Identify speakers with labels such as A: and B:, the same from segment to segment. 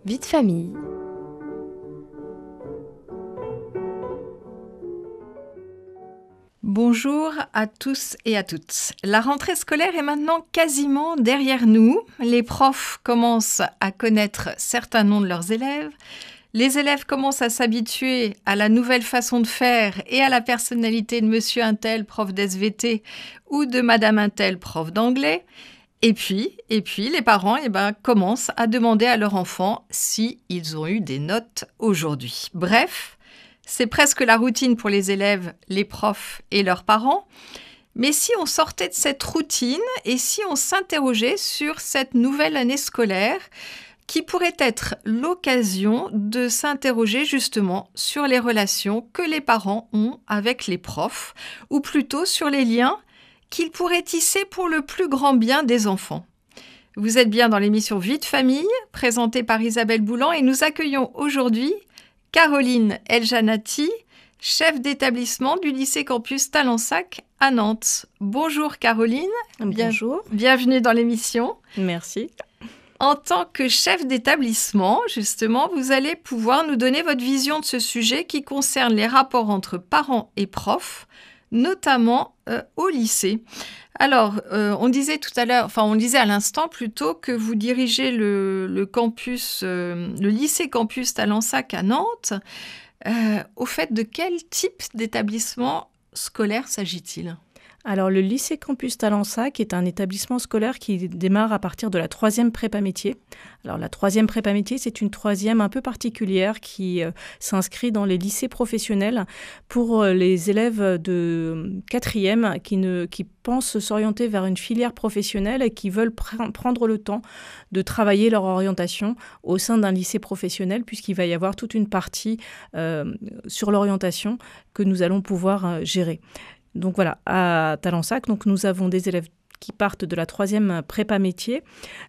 A: Vie de famille.
B: Bonjour à tous et à toutes. La rentrée scolaire est maintenant quasiment derrière nous. Les profs commencent à connaître certains noms de leurs élèves. Les élèves commencent à s'habituer à la nouvelle façon de faire et à la personnalité de monsieur untel, prof d'SVT, ou de madame untel, prof d'anglais. Et puis, les parents commencent à demander à leurs enfants s'ils ont eu des notes aujourd'hui. Bref, c'est presque la routine pour les élèves, les profs et leurs parents. Mais si on sortait de cette routine et si on s'interrogeait sur cette nouvelle année scolaire qui pourrait être l'occasion de s'interroger justement sur les relations que les parents ont avec les profs, ou plutôt sur les liens qu'ils pourraient tisser pour le plus grand bien des enfants. Vous êtes bien dans l'émission Vie de famille, présentée par Isabelle Boulan, et nous accueillons aujourd'hui Caroline Eljanati, chef d'établissement du lycée campus Talensac à Nantes. Bonjour Caroline.
C: Bonjour.
B: Bienvenue dans l'émission.
C: Merci.
B: En tant que chef d'établissement, justement, vous allez pouvoir nous donner votre vision de ce sujet qui concerne les rapports entre parents et profs, notamment au lycée. Alors, on disait à l'instant plutôt que vous dirigez le campus, le lycée campus Talensac à Nantes. Au fait, de quel type d'établissement scolaire s'agit-il ?
C: Alors, le lycée campus Talensac est un établissement scolaire qui démarre à partir de la 3e prépa métier. Alors, la 3e prépa métier, c'est une 3e un peu particulière qui s'inscrit dans les lycées professionnels pour les élèves de 4e qui pensent s'orienter vers une filière professionnelle et qui veulent prendre le temps de travailler leur orientation au sein d'un lycée professionnel, puisqu'il va y avoir toute une partie sur l'orientation que nous allons pouvoir gérer. Donc voilà, à Talensac, nous avons des élèves qui partent de la 3e prépa métier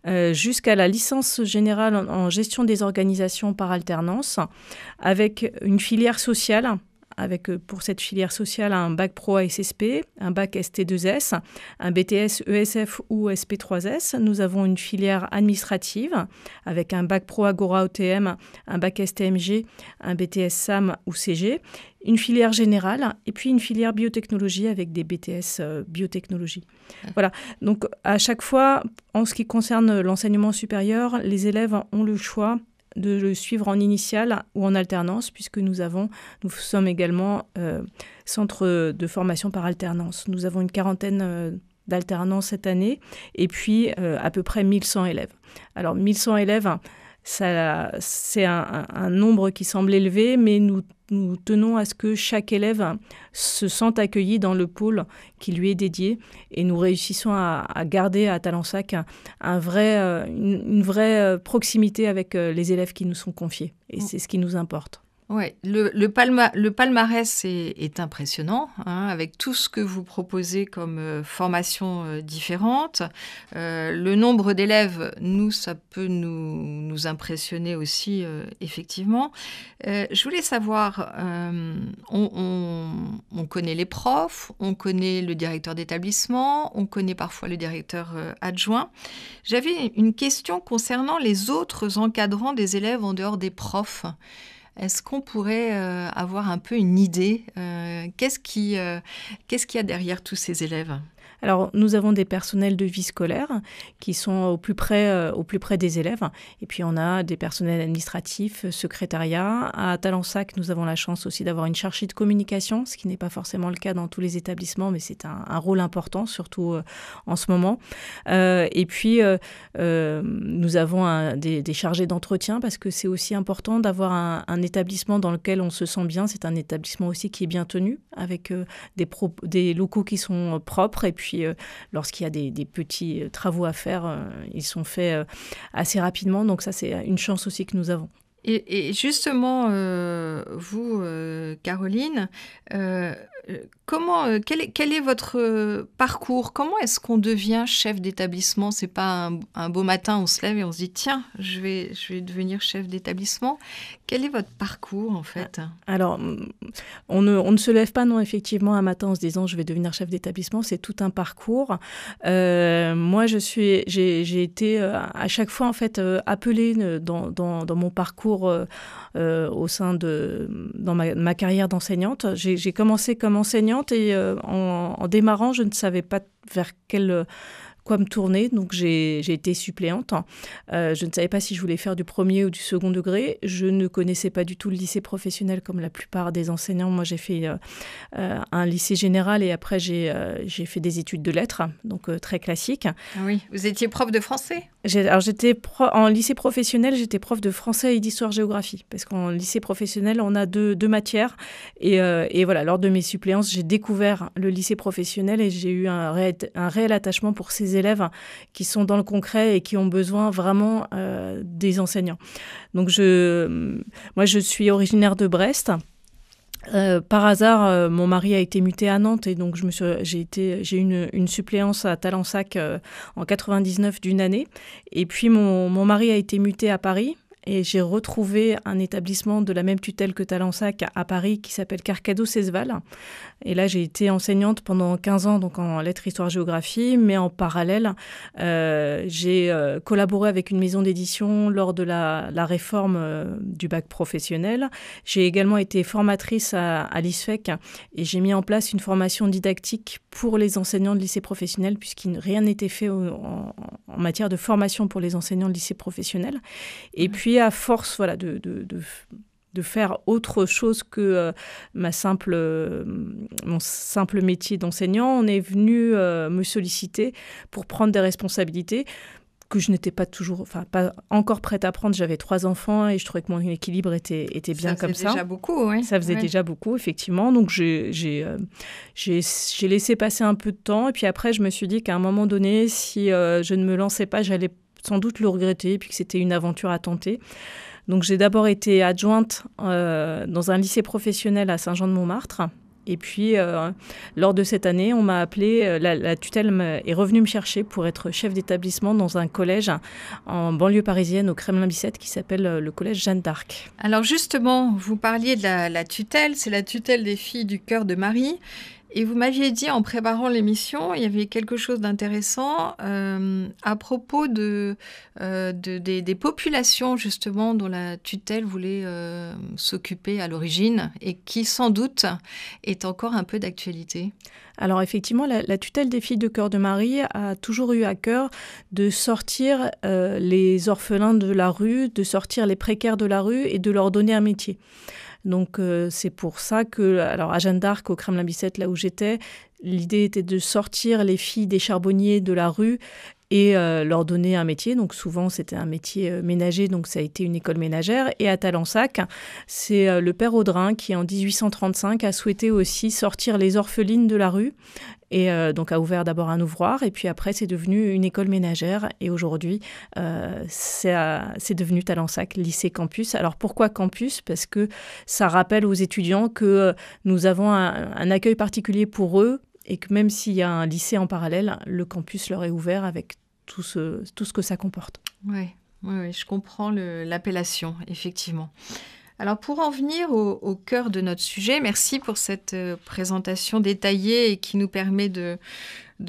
C: jusqu'à la licence générale en gestion des organisations par alternance, avec une filière sociale, avec pour cette filière sociale un bac pro ASSP, un bac ST2S, un BTS ESF ou SP3S. Nous avons une filière administrative avec un bac pro Agora OTM, un bac STMG, un BTS SAM ou CG, une filière générale et puis une filière biotechnologie avec des BTS biotechnologie. Voilà, donc à chaque fois, en ce qui concerne l'enseignement supérieur, les élèves ont le choix de le suivre en initiale ou en alternance, puisque nous sommes également centre de formation par alternance. Nous avons une quarantaine d'alternances cette année, et puis à peu près 1100 élèves. Alors 1100 élèves, c'est un nombre qui semble élevé, mais nous tenons à ce que chaque élève se sente accueilli dans le pôle qui lui est dédié, et nous réussissons à garder à Talensac une vraie proximité avec les élèves qui nous sont confiés, et c'est ce qui nous importe.
B: Oui, le palmarès est impressionnant, avec tout ce que vous proposez comme formations différentes. Le nombre d'élèves, ça peut nous impressionner aussi, effectivement. Je voulais savoir, on connaît les profs, on connaît le directeur d'établissement, on connaît parfois le directeur adjoint. J'avais une question concernant les autres encadrants des élèves en dehors des profs. Est-ce qu'on pourrait avoir un peu une idée qu'est-ce qu'il y a derrière tous ces élèves ?
C: Alors, nous avons des personnels de vie scolaire qui sont au plus près des élèves. Et puis, on a des personnels administratifs, secrétariat. À Talensac, nous avons la chance aussi d'avoir une chargée de communication, ce qui n'est pas forcément le cas dans tous les établissements, mais c'est un rôle important, surtout en ce moment. Et puis, nous avons des chargés d'entretien, parce que c'est aussi important d'avoir un établissement dans lequel on se sent bien. C'est un établissement aussi qui est bien tenu, avec des locaux qui sont propres. Et puis, lorsqu'il y a des petits travaux à faire, ils sont faits assez rapidement. Donc ça, c'est une chance aussi que nous avons.
B: Et justement, vous, Caroline, quel est votre parcours? Comment est-ce qu'on devient chef d'établissement? C'est pas un beau matin, on se lève et on se dit tiens, je vais devenir chef d'établissement. Quel est votre parcours en fait?
C: Alors, on ne se lève pas, non, effectivement, un matin en se disant je vais devenir chef d'établissement. C'est tout un parcours. Moi, j'ai été à chaque fois en fait appelée dans mon parcours dans ma carrière d'enseignante. J'ai commencé comme enseignante et en démarrant, je ne savais pas vers quoi me tourner, donc j'ai été suppléante. Je ne savais pas si je voulais faire du premier ou du second degré. Je ne connaissais pas du tout le lycée professionnel comme la plupart des enseignants. Moi, j'ai fait un lycée général et après j'ai fait des études de lettres, donc très classique.
B: Ah oui, vous étiez prof de français?
C: En lycée professionnel, j'étais prof de français et d'histoire-géographie, parce qu'en lycée professionnel, on a deux matières. Et voilà, lors de mes suppléances, j'ai découvert le lycée professionnel et j'ai eu un réel attachement pour ces élèves qui sont dans le concret et qui ont besoin vraiment des enseignants. Donc, moi, je suis originaire de Brest. Par hasard, mon mari a été muté à Nantes et donc j'ai eu une suppléance à Talensac en 99 d'une année. Et puis mon mari a été muté à Paris et j'ai retrouvé un établissement de la même tutelle que Talensac à Paris qui s'appelle Carcado-Cesval. Et là, j'ai été enseignante pendant 15 ans donc en lettres, histoire, géographie, mais en parallèle, j'ai collaboré avec une maison d'édition lors de la réforme du bac professionnel. J'ai également été formatrice à l'ISFEC et j'ai mis en place une formation didactique pour les enseignants de lycée professionnel puisqu'il rien n'était fait en matière de formation pour les enseignants de lycée professionnel. Et puis, à force voilà, de faire autre chose que mon simple métier d'enseignant, on est venu me solliciter pour prendre des responsabilités que je n'étais pas encore prête à prendre. J'avais 3 enfants et je trouvais que mon équilibre était bien comme ça.
B: Ça faisait déjà beaucoup, oui.
C: Ça faisait déjà beaucoup, effectivement. Donc, j'ai laissé passer un peu de temps. Et puis après, je me suis dit qu'à un moment donné, si je ne me lançais pas, j'allais sans doute le regretter, puis que c'était une aventure à tenter. Donc, j'ai d'abord été adjointe dans un lycée professionnel à Saint-Jean-de-Montmartre. Et puis, lors de cette année, on m'a appelée, la tutelle est revenue me chercher pour être chef d'établissement dans un collège en banlieue parisienne au Kremlin-Bicêtre qui s'appelle le collège Jeanne d'Arc.
B: Alors justement, vous parliez de la tutelle, c'est la tutelle des filles du Cœur de Marie. Et vous m'aviez dit en préparant l'émission, il y avait quelque chose d'intéressant à propos des populations justement dont la tutelle voulait s'occuper à l'origine et qui sans doute est encore un peu d'actualité.
C: Alors effectivement, la tutelle des filles de Cœur de Marie a toujours eu à cœur de sortir les orphelins de la rue, de sortir les précaires de la rue et de leur donner un métier. Donc c'est pour ça que, alors à Jeanne d'Arc, au Kremlin-Bicêtre, là où j'étais, l'idée était de sortir les filles des charbonniers de la rue et leur donner un métier. Donc souvent, c'était un métier ménager, donc ça a été une école ménagère. Et à Talensac, c'est le père Audrin qui, en 1835, a souhaité aussi sortir les orphelines de la rue. Et donc a ouvert d'abord un ouvroir, et puis après, c'est devenu une école ménagère. Et aujourd'hui, c'est devenu Talensac, lycée campus. Alors pourquoi campus ? Parce que ça rappelle aux étudiants que nous avons un accueil particulier pour eux, et que même s'il y a un lycée en parallèle, le campus leur est ouvert avec tout ce que ça comporte.
B: Oui, je comprends l'appellation, effectivement. Alors pour en venir au cœur de notre sujet, merci pour cette présentation détaillée et qui nous permet de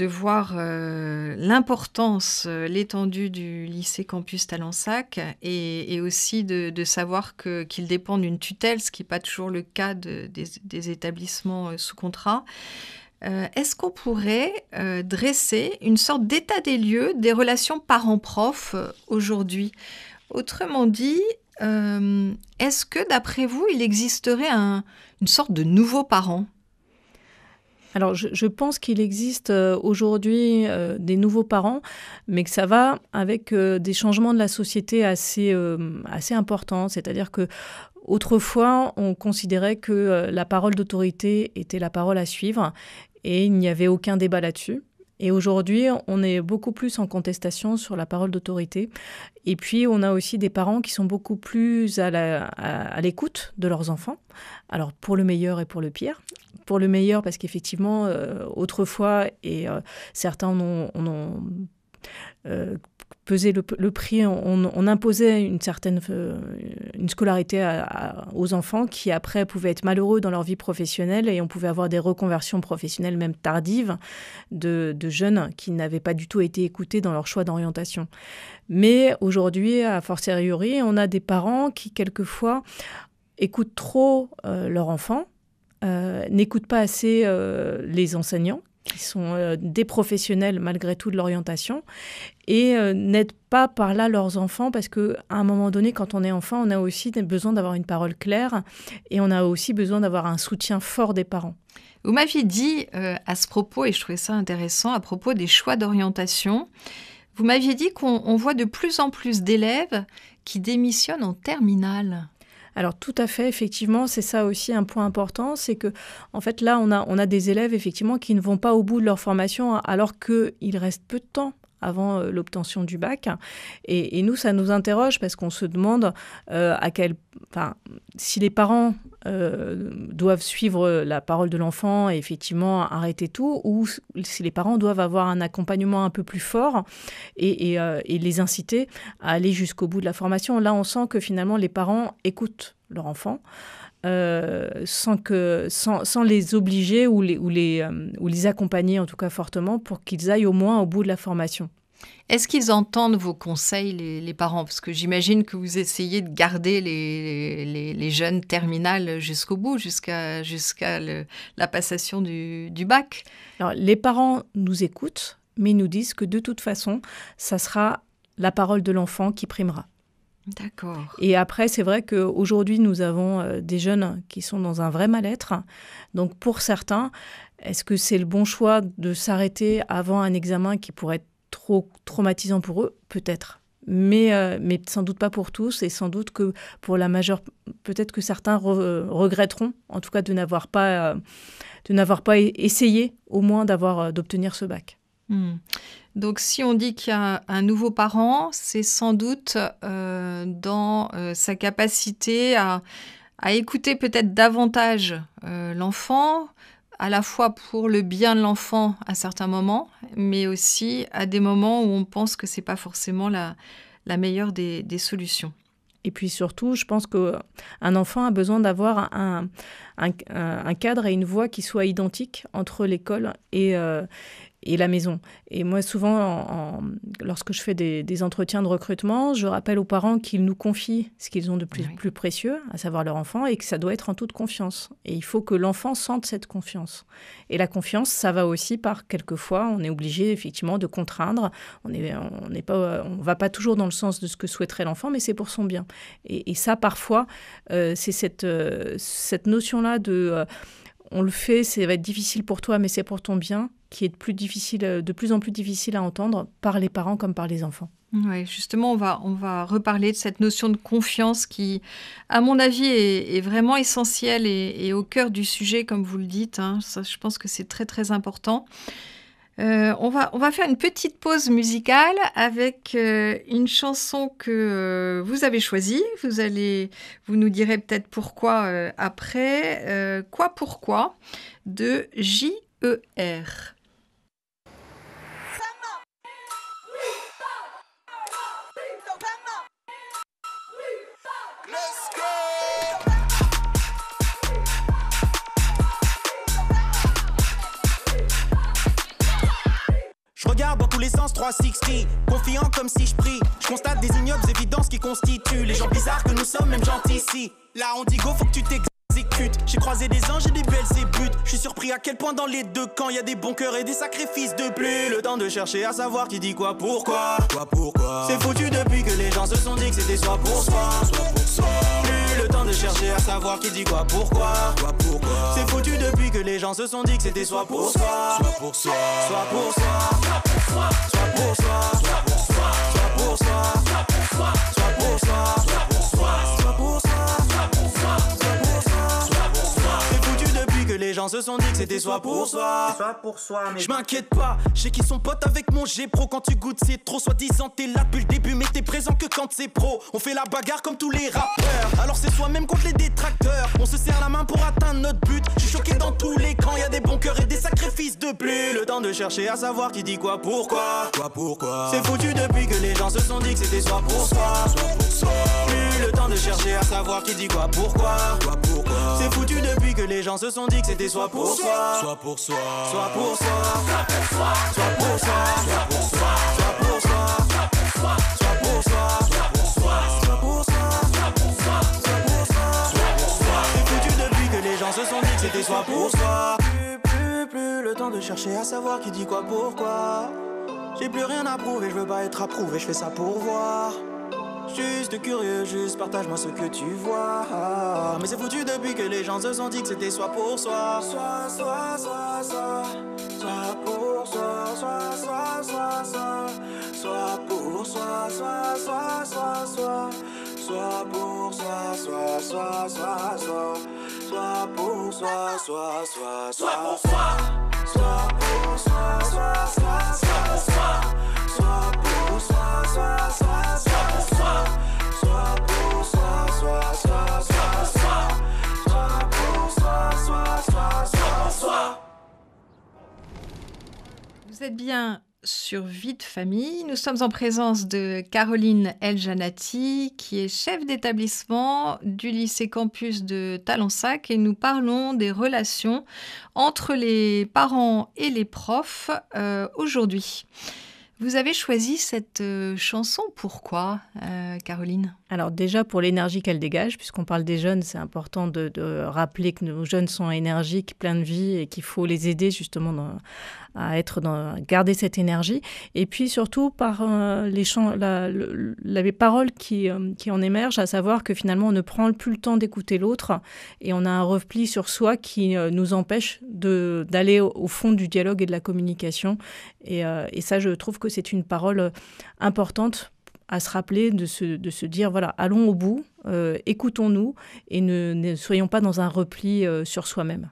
B: voir l'importance, l'étendue du lycée campus Talensac et aussi de savoir qu'il dépend d'une tutelle, ce qui n'est pas toujours le cas des établissements sous contrat. Est-ce qu'on pourrait dresser une sorte d'état des lieux des relations parents-prof aujourd'hui ? Autrement dit, est-ce que, d'après vous, il existerait une sorte de nouveau parent ?
C: Alors, je pense qu'il existe aujourd'hui des nouveaux parents, mais que ça va avec des changements de la société assez importants. C'est-à-dire que autrefois, on considérait que la parole d'autorité était la parole à suivre et il n'y avait aucun débat là-dessus. Et aujourd'hui, on est beaucoup plus en contestation sur la parole d'autorité. Et puis, on a aussi des parents qui sont beaucoup plus à l'écoute de leurs enfants. Alors, pour le meilleur et pour le pire. Pour le meilleur, parce qu'effectivement, autrefois, et certains en ont pesé le prix, on imposait une certaine une scolarité aux enfants qui, après, pouvaient être malheureux dans leur vie professionnelle et on pouvait avoir des reconversions professionnelles, même tardives, de jeunes qui n'avaient pas du tout été écoutés dans leur choix d'orientation. Mais aujourd'hui, a fortiori, on a des parents qui, quelquefois, écoutent trop leurs enfants, n'écoutent pas assez les enseignants, qui sont des professionnels malgré tout de l'orientation, et n'aident pas par là leurs enfants, parce qu'à un moment donné, quand on est enfant, on a aussi besoin d'avoir une parole claire, et on a aussi besoin d'avoir un soutien fort des parents.
B: Vous m'aviez dit à ce propos, et je trouvais ça intéressant, à propos des choix d'orientation, vous m'aviez dit qu'on voit de plus en plus d'élèves qui démissionnent en terminale.
C: Alors tout à fait, effectivement, c'est ça aussi un point important, c'est que en fait là on a des élèves effectivement qui ne vont pas au bout de leur formation alors qu'il reste peu de temps avant l'obtention du bac. Et nous, ça nous interroge parce qu'on se demande si les parents doivent suivre la parole de l'enfant et effectivement arrêter tout, ou si les parents doivent avoir un accompagnement un peu plus fort et les inciter à aller jusqu'au bout de la formation. Là, on sent que finalement, les parents écoutent leur enfant. Sans les obliger ou les accompagner en tout cas fortement pour qu'ils aillent au moins au bout de la formation.
B: Est-ce qu'ils entendent vos conseils, les parents ? Parce que j'imagine que vous essayez de garder les jeunes terminales jusqu'au bout, jusqu'à la passation du bac.
C: Alors, les parents nous écoutent, mais ils nous disent que de toute façon, ça sera la parole de l'enfant qui primera.
B: D'accord.
C: Et après, c'est vrai qu'aujourd'hui, nous avons des jeunes qui sont dans un vrai mal-être. Donc, pour certains, est-ce que c'est le bon choix de s'arrêter avant un examen qui pourrait être trop traumatisant pour eux ? Peut-être. Mais sans doute pas pour tous. Et sans doute que pour la majeure... Peut-être que certains regretteront, en tout cas, de n'avoir pas essayé, au moins, d'obtenir ce bac.
B: Donc, si on dit qu'il y a un nouveau parent, c'est sans doute dans sa capacité à écouter peut-être davantage l'enfant, à la fois pour le bien de l'enfant à certains moments, mais aussi à des moments où on pense que ce n'est pas forcément la meilleure des solutions.
C: Et puis surtout, je pense qu'un enfant a besoin d'avoir un cadre et une voie qui soient identiques entre l'école et la maison. Et moi, souvent, lorsque je fais des entretiens de recrutement, je rappelle aux parents qu'ils nous confient ce qu'ils ont de plus précieux, à savoir leur enfant, et que ça doit être en toute confiance. Et il faut que l'enfant sente cette confiance. Et la confiance, ça va aussi par, quelquefois, on est obligé effectivement de contraindre. On va pas toujours dans le sens de ce que souhaiterait l'enfant, mais c'est pour son bien. Et ça, parfois, c'est cette notion-là de... on le fait, ça va être difficile pour toi, mais c'est pour ton bien, qui est de plus en plus difficile à entendre par les parents comme par les enfants.
B: Oui, justement, on va reparler de cette notion de confiance qui, à mon avis, est vraiment essentielle et au cœur du sujet, comme vous le dites. Ça, je pense que c'est très, très important. On va faire une petite pause musicale avec une chanson que vous avez choisie. Vous nous direz peut-être pourquoi après. Quoi pourquoi de J.E.R.
A: Je regarde dans tous les sens 360, confiant comme si je prie. Je constate des ignobles évidences qui constituent les gens bizarres que nous sommes, même gentils ici. Là on dit go, faut que tu t'exécutes. J'ai croisé des anges et des belles ébutes. Je suis surpris à quel point dans les deux camps y a des bons cœurs et des sacrifices de plus. Le temps de chercher à savoir qui dit quoi, pourquoi. C'est foutu depuis que les gens se sont dit que c'était soit pour soi, soit pour soi. Plus le temps de chercher à savoir qui dit quoi, pourquoi. C'est foutu depuis que les gens se sont dit que c'était soit pour soi, soit pour soi, soit pour soi, soit pour soi, soit pour soi, soit pour soi, soit pour soi, soit pour soi, soit pour soi, soit pour soi, soit pour soi, soit pour soi, soit pour soi, soit pour soi. C'est foutu depuis que les gens se sont dit que c'était soit pour soi. Je m'inquiète pas, je sais qu'ils sont potes avec mon G-Pro. Quand tu goûtes c'est trop, soi-disant t'es là depuis le début, mais t'es présent que quand c'est pro. On fait la bagarre comme tous les rappeurs, alors c'est soi-même contre les détracteurs. On se serre la main pour atteindre notre but. Je suis choqué dans tous les camps, y'a des bons cœurs et des sacrifices de plus. Le temps de chercher à savoir qui dit quoi, pourquoi. C'est foutu depuis que les gens se sont dit que c'était soit pour soi. Plus le temps de chercher à savoir qui dit quoi, pourquoi. C'est foutu depuis que les gens se sont dit que c'était soit pour soi. Soit pour soi. Soit pour soi. Soit pour soi. Soit pour soi. Soit pour soi. Soit pour soi. Soit pour soi. Soit pour soi. Soit pour soi. Soit pour soi. C'est foutu depuis que les gens se sont dit que c'était soit pour soi. Plus le temps de chercher à savoir qui dit quoi, pourquoi. J'ai plus rien à prouver, je veux pas être approuvé, je fais ça pour voir. Juste curieux, juste partage-moi ce que tu vois. Mais c'est foutu depuis que les gens se sont dit que c'était soit pour soi. Soit pour soi, soit pour soi, soit pour soi, soit pour soi, soit pour soi. Soit pour soi, soit pour soi, soit pour soi, soit pour soi, soit pour soi, soit pour soi.
B: Vous êtes bien sur Vie de famille. Nous sommes en présence de Caroline El-Janati, qui est chef d'établissement du lycée campus de Talensac, et nous parlons des relations entre les parents et les profs aujourd'hui. Vous avez choisi cette chanson, pourquoi, Caroline ?
C: Alors déjà pour l'énergie qu'elle dégage, puisqu'on parle des jeunes, c'est important de rappeler que nos jeunes sont énergiques, pleins de vie, et qu'il faut les aider justement à garder cette énergie. Et puis surtout par les paroles qui en émergent, à savoir que finalement on ne prend plus le temps d'écouter l'autre, et on a un repli sur soi qui nous empêche d'aller au fond du dialogue et de la communication. Et ça, je trouve que c'est une parole importante à se rappeler, de se dire, voilà, allons au bout, écoutons-nous et ne soyons pas dans un repli sur soi-même.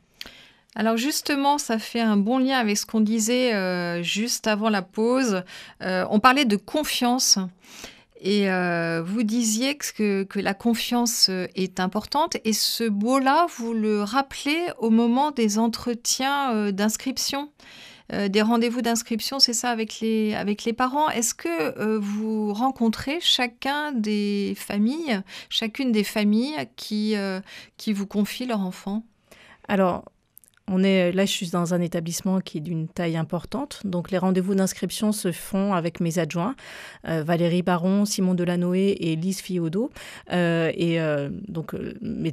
B: Alors justement, ça fait un bon lien avec ce qu'on disait juste avant la pause. On parlait de confiance. Et vous disiez que la confiance est importante. Et ce mot-là, vous le rappelez au moment des entretiens d'inscription. Des rendez-vous d'inscription, c'est ça, avec les parents. Est-ce que vous rencontrez chacune des familles qui vous confient leur enfant ?
C: Alors, là, je suis dans un établissement qui est d'une taille importante. Donc, les rendez-vous d'inscription se font avec mes adjoints, Valérie Baron, Simon Delanoë et Lise Fiodo. Mais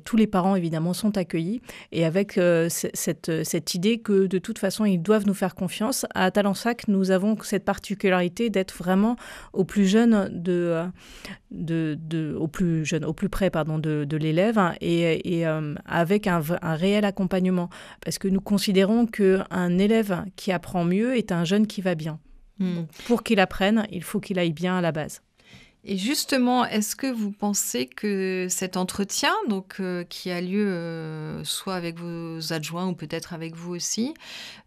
C: tous les parents, évidemment, sont accueillis. Et avec cette idée que, de toute façon, ils doivent nous faire confiance. À Talensac, nous avons cette particularité d'être vraiment au plus jeune au plus près de l'élève, hein, et avec un réel accompagnement. Parce que nous considérons qu'un élève qui apprend mieux est un jeune qui va bien. Donc, pour qu'il apprenne, il faut qu'il aille bien à la base.
B: Et justement, est-ce que vous pensez que cet entretien, qui a lieu soit avec vos adjoints ou peut-être avec vous aussi,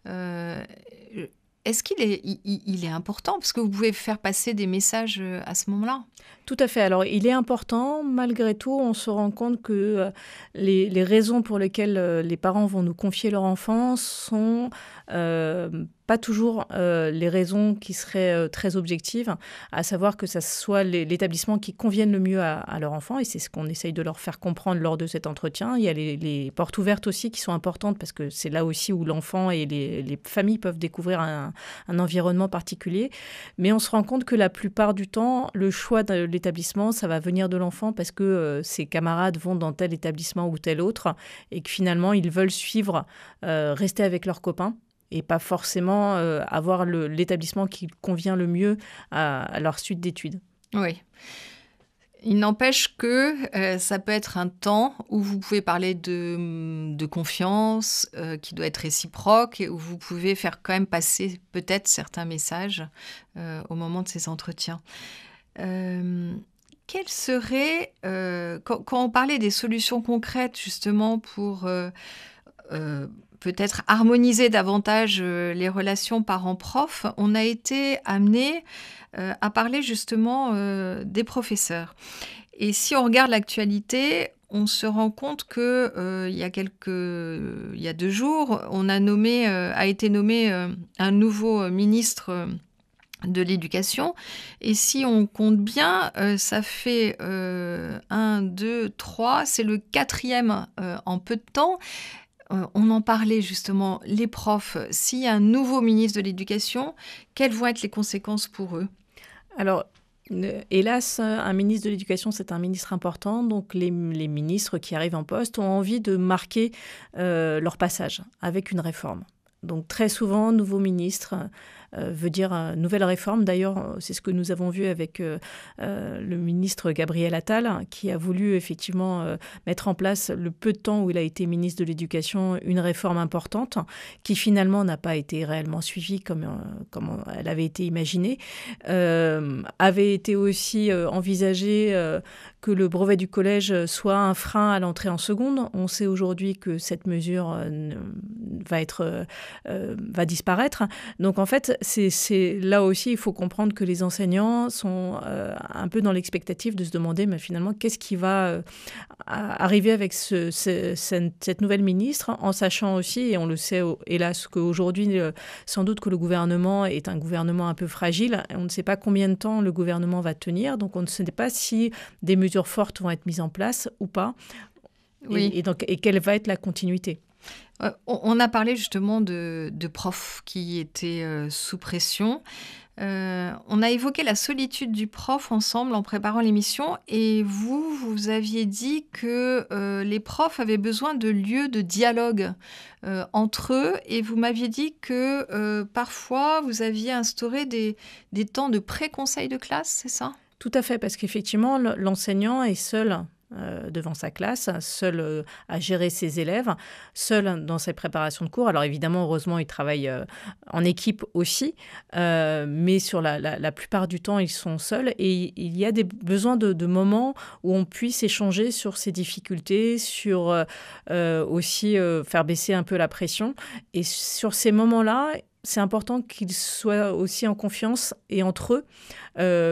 B: est-ce qu'il est important ? Parce que vous pouvez faire passer des messages à ce moment-là.
C: Tout à fait. Alors, il est important. Malgré tout, on se rend compte que les raisons pour lesquelles les parents vont nous confier leur enfant sont pas toujours les raisons qui seraient très objectives, à savoir que ça soit l'établissement qui convienne le mieux à leur enfant, et c'est ce qu'on essaye de leur faire comprendre lors de cet entretien. Il y a les portes ouvertes aussi qui sont importantes, parce que c'est là aussi où l'enfant et les familles peuvent découvrir un environnement particulier. Mais on se rend compte que la plupart du temps, le choix de l'établissement, ça va venir de l'enfant parce que ses camarades vont dans tel établissement ou tel autre, et que finalement, ils veulent suivre, rester avec leurs copains, et pas forcément avoir l'établissement qui convient le mieux à leur suite d'études.
B: Oui. Il n'empêche que ça peut être un temps où vous pouvez parler de confiance qui doit être réciproque, et où vous pouvez faire quand même passer peut-être certains messages au moment de ces entretiens. Quelles seraient, quand on parlait des solutions concrètes justement pour peut-être harmoniser davantage les relations parents-prof, on a été amené à parler justement des professeurs. Et si on regarde l'actualité, on se rend compte que il y a 2 jours, a été nommé un nouveau ministre de l'Éducation. Et si on compte bien, ça fait 1, 2, 3, c'est le 4e en peu de temps. On en parlait justement, les profs, s'il y a un nouveau ministre de l'Éducation, quelles vont être les conséquences pour eux ?
C: Alors, hélas, un ministre de l'Éducation, c'est un ministre important. Donc, les ministres qui arrivent en poste ont envie de marquer leur passage avec une réforme. Donc, très souvent, nouveau ministre veut dire nouvelle réforme. D'ailleurs, c'est ce que nous avons vu avec le ministre Gabriel Attal, qui a voulu effectivement mettre en place, le peu de temps où il a été ministre de l'Éducation, une réforme importante, qui finalement n'a pas été réellement suivie comme elle avait été imaginée. Avait été aussi envisagé que le brevet du collège soit un frein à l'entrée en seconde. On sait aujourd'hui que cette mesure va disparaître. Donc en fait, c'est là aussi, il faut comprendre que les enseignants sont un peu dans l'expectative de se demander, mais finalement, qu'est-ce qui va arriver avec cette nouvelle ministre, en sachant aussi, et on le sait hélas, qu'aujourd'hui, sans doute que le gouvernement est un gouvernement un peu fragile. On ne sait pas combien de temps le gouvernement va tenir, donc on ne sait pas si des mesures fortes vont être mises en place ou pas,
B: oui.
C: et quelle va être la continuité.
B: On a parlé justement de profs qui étaient sous pression. On a évoqué la solitude du prof ensemble en préparant l'émission et vous aviez dit que les profs avaient besoin de lieux de dialogue entre eux et vous m'aviez dit que parfois vous aviez instauré des temps de pré-conseil de classe, c'est ça ?
C: Tout à fait, parce qu'effectivement, l'enseignant est seul devant sa classe, seul à gérer ses élèves, seul dans ses préparations de cours. Alors évidemment, heureusement, il travaille en équipe aussi, mais sur la plupart du temps, ils sont seuls et il y a des besoins de moments où on puisse échanger sur ses difficultés, sur aussi faire baisser un peu la pression. Et sur ces moments-là, c'est important qu'ils soient aussi en confiance et entre eux,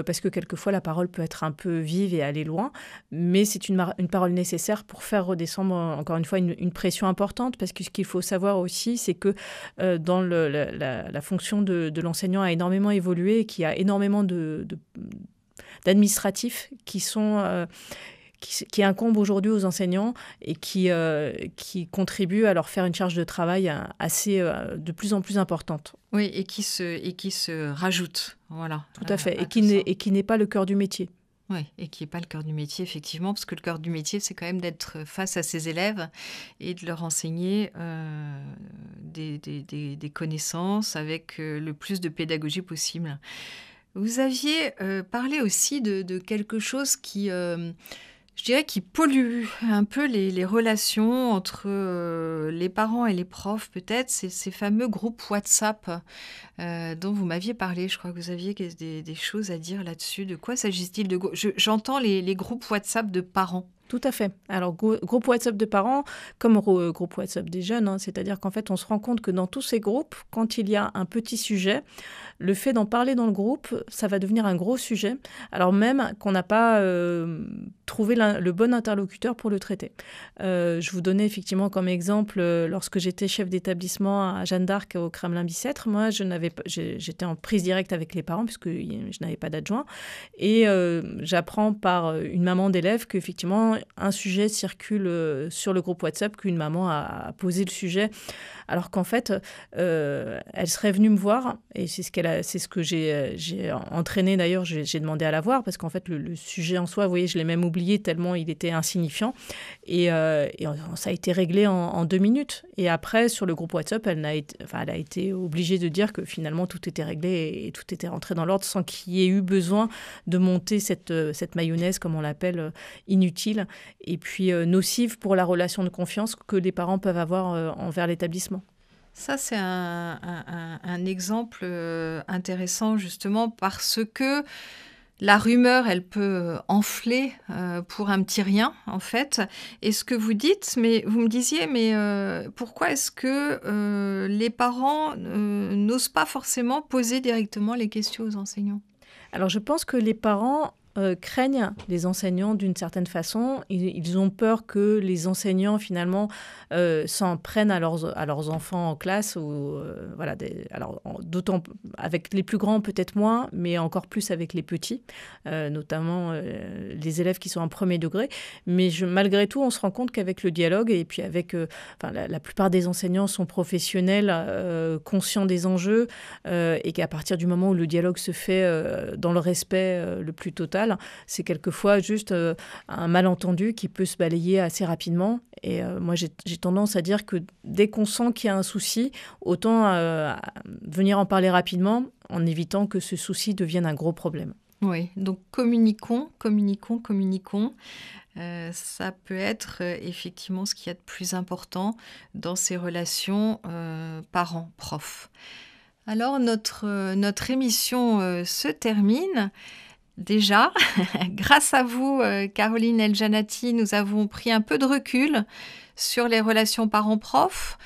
C: parce que quelquefois la parole peut être un peu vive et aller loin, mais c'est une parole nécessaire pour faire redescendre, encore une fois, une pression importante, parce que ce qu'il faut savoir aussi, c'est que dans la fonction de l'enseignant a énormément évolué et qu'il y a énormément d'administratifs qui incombent aujourd'hui aux enseignants et qui contribuent à leur faire une charge de travail de plus en plus importante.
B: Oui, et qui se rajoutent. Voilà.
C: Tout à fait, et qui n'est pas le cœur du métier.
B: Oui, et qui n'est pas le cœur du métier, effectivement, parce que le cœur du métier, c'est quand même d'être face à ses élèves et de leur enseigner des connaissances avec le plus de pédagogie possible. Vous aviez parlé aussi de quelque chose qui... je dirais qui pollue un peu les relations entre les parents et les profs, peut-être, c'est ces fameux groupes WhatsApp dont vous m'aviez parlé. Je crois que vous aviez des choses à dire là-dessus. De quoi s'agit-il de... J'entends les groupes WhatsApp de parents.
C: Tout à fait. Alors, groupe WhatsApp de parents, comme groupe WhatsApp des jeunes, hein, c'est-à-dire qu'en fait, on se rend compte que dans tous ces groupes, quand il y a un petit sujet, le fait d'en parler dans le groupe, ça va devenir un gros sujet, alors même qu'on n'a pas trouvé le bon interlocuteur pour le traiter. Je vous donnais effectivement comme exemple, lorsque j'étais chef d'établissement à Jeanne d'Arc au Kremlin-Bicêtre, moi, j'étais en prise directe avec les parents puisque je n'avais pas d'adjoint, et j'apprends par une maman d'élève qu'effectivement, un sujet circule sur le groupe WhatsApp, qu'une maman a posé le sujet, alors qu'en fait, elle serait venue me voir, et c'est ce que j'ai entraîné d'ailleurs, j'ai demandé à la voir, parce qu'en fait, le sujet en soi, vous voyez, je l'ai même oublié tellement il était insignifiant, et ça a été réglé en 2 minutes. Et après, sur le groupe WhatsApp, elle a été obligée de dire que finalement, tout était réglé et tout était rentré dans l'ordre sans qu'il y ait eu besoin de monter cette mayonnaise, comme on l'appelle, inutile, et puis nocive pour la relation de confiance que les parents peuvent avoir envers l'établissement.
B: Ça, c'est un exemple intéressant, justement, parce que La rumeur, elle peut enfler pour un petit rien, en fait. Et ce que vous dites, mais vous me disiez, mais pourquoi est-ce que les parents n'osent pas forcément poser directement les questions aux enseignants ?
C: Alors, je pense que les parents craignent les enseignants d'une certaine façon. Ils ont peur que les enseignants, finalement, s'en prennent à leurs enfants en classe. Ou, voilà, alors, d'autant avec les plus grands, peut-être moins, mais encore plus avec les petits, notamment les élèves qui sont en premier degré. Mais malgré tout, on se rend compte qu'avec le dialogue, et puis avec la plupart des enseignants sont professionnels, conscients des enjeux, et qu'à partir du moment où le dialogue se fait dans le respect le plus total, c'est quelquefois juste un malentendu qui peut se balayer assez rapidement. Et moi, j'ai tendance à dire que dès qu'on sent qu'il y a un souci, autant venir en parler rapidement en évitant que ce souci devienne un gros problème.
B: Oui, donc communiquons. Ça peut être effectivement ce qu'il y a de plus important dans ces relations parents-prof. Alors, notre émission se termine. Déjà, grâce à vous, Caroline El-Jannati, nous avons pris un peu de recul sur les relations parents-prof.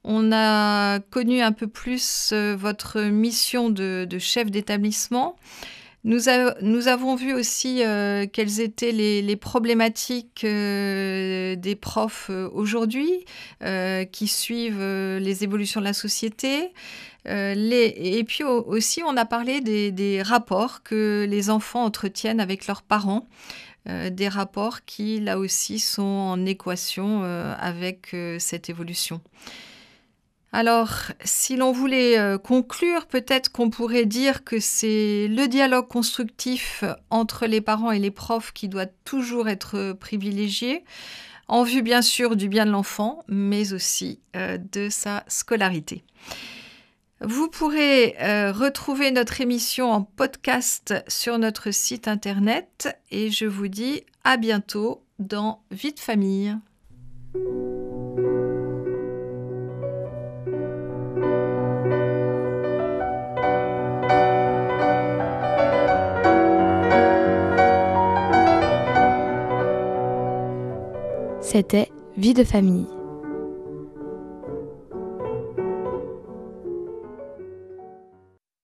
B: On a connu un peu plus votre mission de chef d'établissement. Nous avons vu aussi quelles étaient les problématiques des profs aujourd'hui qui suivent les évolutions de la société. Et puis aussi, on a parlé des rapports que les enfants entretiennent avec leurs parents, des rapports qui, là aussi, sont en équation avec cette évolution. Alors, si l'on voulait conclure, peut-être qu'on pourrait dire que c'est le dialogue constructif entre les parents et les profs qui doit toujours être privilégié, en vue bien sûr du bien de l'enfant, mais aussi de sa scolarité. Vous pourrez retrouver notre émission en podcast sur notre site internet et je vous dis à bientôt dans Vie de famille.
D: C'était Vie de famille.